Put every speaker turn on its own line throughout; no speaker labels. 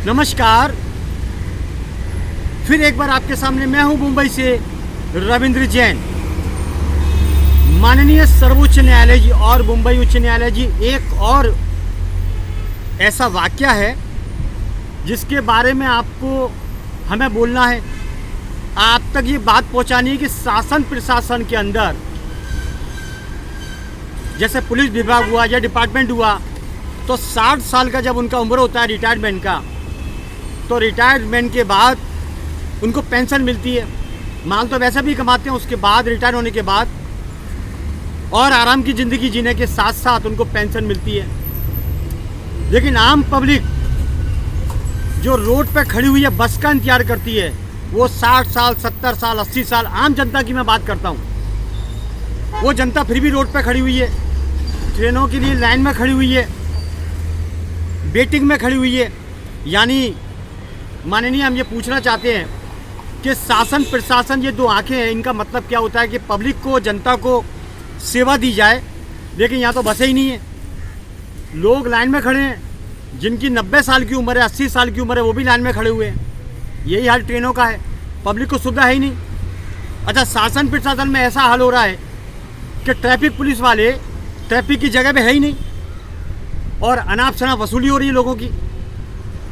नमस्कार। फिर एक बार आपके सामने मैं हूं मुंबई से रविंद्र जैन। माननीय सर्वोच्च न्यायालय जी और मुंबई उच्च न्यायालय जी, एक और ऐसा वाकया है जिसके बारे में आपको हमें बोलना है, आप तक ये बात पहुंचानी है कि शासन प्रशासन के अंदर जैसे पुलिस विभाग हुआ या डिपार्टमेंट हुआ तो 60 साल का जब उनका उम्र होता है रिटायरमेंट का, तो रिटायरमेंट के बाद उनको पेंशन मिलती है। माल तो वैसे भी कमाते हैं, उसके बाद रिटायर होने के बाद और आराम की ज़िंदगी जीने के साथ साथ उनको पेंशन मिलती है। लेकिन आम पब्लिक जो रोड पे खड़ी हुई है, बस का इंतजार करती है, वो 60 साल 70 साल 80 साल आम जनता की मैं बात करता हूँ। वो जनता फिर भी रोड पे खड़ी हुई है, ट्रेनों के लिए लाइन में खड़ी हुई है, वेटिंग में खड़ी हुई है। यानी माननीय, हम ये पूछना चाहते हैं कि शासन प्रशासन, ये दो आंखें हैं, इनका मतलब क्या होता है कि पब्लिक को, जनता को सेवा दी जाए, लेकिन यहाँ तो बसें ही नहीं है। लोग लाइन में खड़े हैं, जिनकी 90 साल की उम्र है, 80 साल की उम्र है, वो भी लाइन में खड़े हुए हैं। यही हाल ट्रेनों का है, पब्लिक को सुविधा है ही नहीं। अच्छा, शासन प्रशासन में ऐसा हाल हो रहा है कि ट्रैफिक पुलिस वाले ट्रैफिक की जगह पे है ही नहीं और अनाप शनाप वसूली हो रही है लोगों की।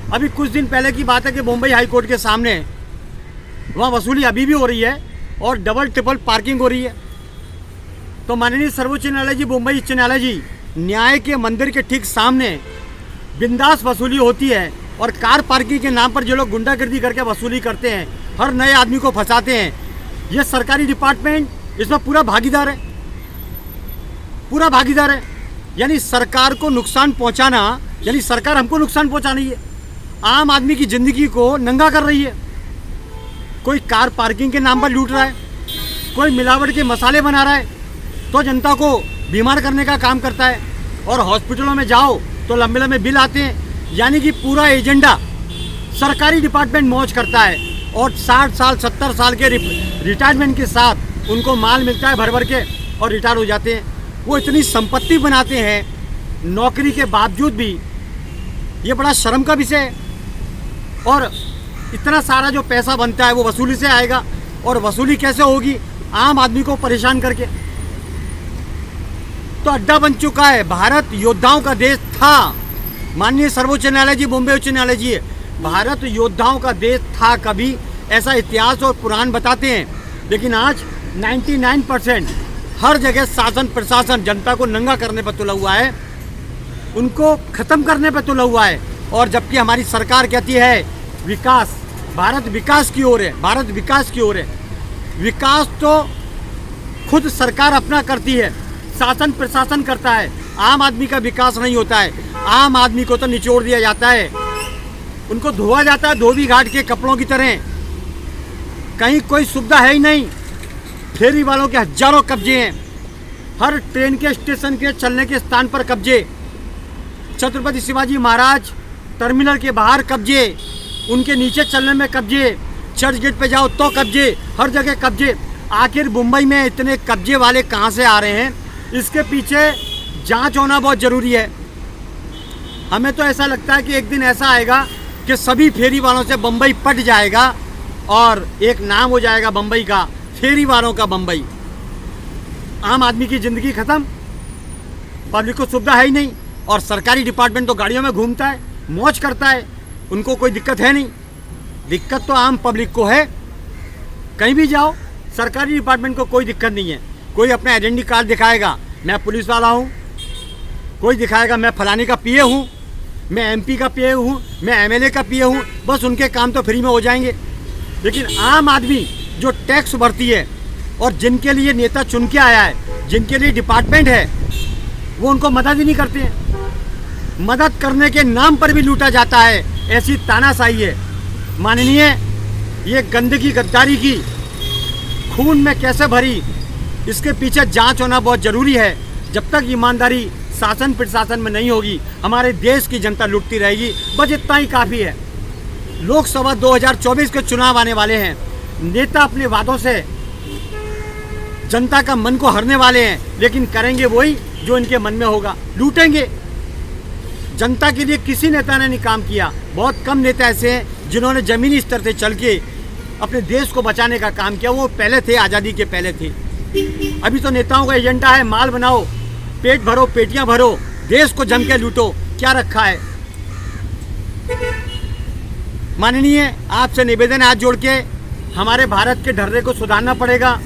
अभी कुछ दिन पहले की बात है कि मुंबई हाई कोर्ट के सामने वहाँ वसूली अभी भी हो रही है और डबल ट्रिपल पार्किंग हो रही है। तो माननीय सर्वोच्च न्यायालय जी, मुंबई उच्च न्यायालय जी, न्याय के मंदिर के ठीक सामने बिंदास वसूली होती है और कार पार्किंग के नाम पर जो लोग गुंडागर्दी करके वसूली करते हैं, हर नए आदमी को फंसाते हैं, ये सरकारी डिपार्टमेंट इसमें पूरा भागीदार है, पूरा भागीदार है। यानी सरकार को नुकसान पहुंचाना, यानी सरकार हमको नुकसान पहुंचा रही है, आम आदमी की ज़िंदगी को नंगा कर रही है। कोई कार पार्किंग के नाम पर लूट रहा है, कोई मिलावट के मसाले बना रहा है, तो जनता को बीमार करने का काम करता है। और हॉस्पिटलों में जाओ तो लंबे लंबे बिल आते हैं। यानी कि पूरा एजेंडा सरकारी डिपार्टमेंट मौज करता है और 60 साल 70 साल के रिटायरमेंट के साथ उनको माल मिलता है भर भर के और रिटायर हो जाते हैं। वो इतनी संपत्ति बनाते हैं नौकरी के बावजूद भी, ये बड़ा शर्म का विषय है। और इतना सारा जो पैसा बनता है वो वसूली से आएगा, और वसूली कैसे होगी? आम आदमी को परेशान करके। तो अड्डा बन चुका है। भारत योद्धाओं का देश था। माननीय सर्वोच्च न्यायालय जी, मुंबई उच्च न्यायालय जी, भारत योद्धाओं का देश था कभी, ऐसा इतिहास और पुराण बताते हैं। लेकिन आज 99% हर जगह शासन प्रशासन जनता को नंगा करने पर तुला हुआ है, उनको ख़त्म करने पर तुला हुआ है। और जबकि हमारी सरकार कहती है विकास, भारत विकास की ओर है, भारत विकास की ओर है। विकास तो खुद सरकार अपना करती है, शासन प्रशासन करता है। आम आदमी का विकास नहीं होता है। आम आदमी को तो निचोड़ दिया जाता है, उनको धोया जाता है धोबी घाट के कपड़ों की तरह। कहीं कोई सुविधा है ही नहीं। फेरी वालों के हजारों कब्जे हैं, हर ट्रेन के स्टेशन के चलने के स्थान पर कब्जे, छत्रपति शिवाजी महाराज टर्मिनल के बाहर कब्जे, उनके नीचे चलने में कब्जे, चर्च गेट पे जाओ तो कब्जे, हर जगह कब्जे। आखिर मुंबई में इतने कब्जे वाले कहाँ से आ रहे हैं? इसके पीछे जांच होना बहुत ज़रूरी है। हमें तो ऐसा लगता है कि एक दिन ऐसा आएगा कि सभी फेरी वालों से बम्बई पट जाएगा और एक नाम हो जाएगा बम्बई का, फेरी वालों का बम्बई। आम आदमी की ज़िंदगी ख़त्म, पब्लिक को सुविधा है ही नहीं। और सरकारी डिपार्टमेंट तो गाड़ियों में घूमता है, मौज करता है, उनको कोई दिक्कत है नहीं। दिक्कत तो आम पब्लिक को है। कहीं भी जाओ, सरकारी डिपार्टमेंट को कोई दिक्कत नहीं है। कोई अपना आइडेंटिटी कार्ड दिखाएगा, मैं पुलिस वाला हूँ, कोई दिखाएगा मैं फलाने का पीए हूँ, मैं एमपी का पीए हूँ, मैं एमएलए का पीए हूँ, बस उनके काम तो फ्री में हो जाएंगे। लेकिन आम आदमी जो टैक्स भरती है और जिनके लिए नेता चुन के आया है, जिनके लिए डिपार्टमेंट है, वो उनको मदद ही नहीं करते हैं। मदद करने के नाम पर भी लूटा जाता है, ऐसी तानाशाही है। माननीय, ये गंदगी गद्दारी की खून में कैसे भरी, इसके पीछे जांच होना बहुत ज़रूरी है। जब तक ईमानदारी शासन प्रशासन में नहीं होगी, हमारे देश की जनता लुटती रहेगी। बस इतना ही काफ़ी है। लोकसभा 2024 के चुनाव आने वाले हैं। नेता अपने वादों से जनता का मन को हरने वाले हैं, लेकिन करेंगे वही जो इनके मन में होगा, लूटेंगे। जनता के लिए किसी नेता ने नहीं काम किया। बहुत कम नेता ऐसे हैं जिन्होंने ज़मीनी स्तर से चल के अपने देश को बचाने का काम किया। वो पहले थे, आज़ादी के पहले थे। अभी तो नेताओं का एजेंडा है माल बनाओ, पेट भरो, पेटियां भरो, देश को जम के लूटो। क्या रखा है? माननीय, आपसे निवेदन है हाथ जोड़ के, हमारे भारत के ढर्रे को सुधारना पड़ेगा।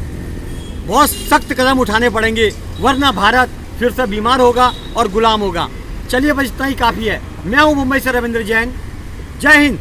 बहुत सख्त कदम उठाने पड़ेंगे, वरना भारत फिर से बीमार होगा और गुलाम होगा। चलिए बस इतना ही काफ़ी है। मैं हूँ मुंबई से रविंद्र जैन। जय हिंद।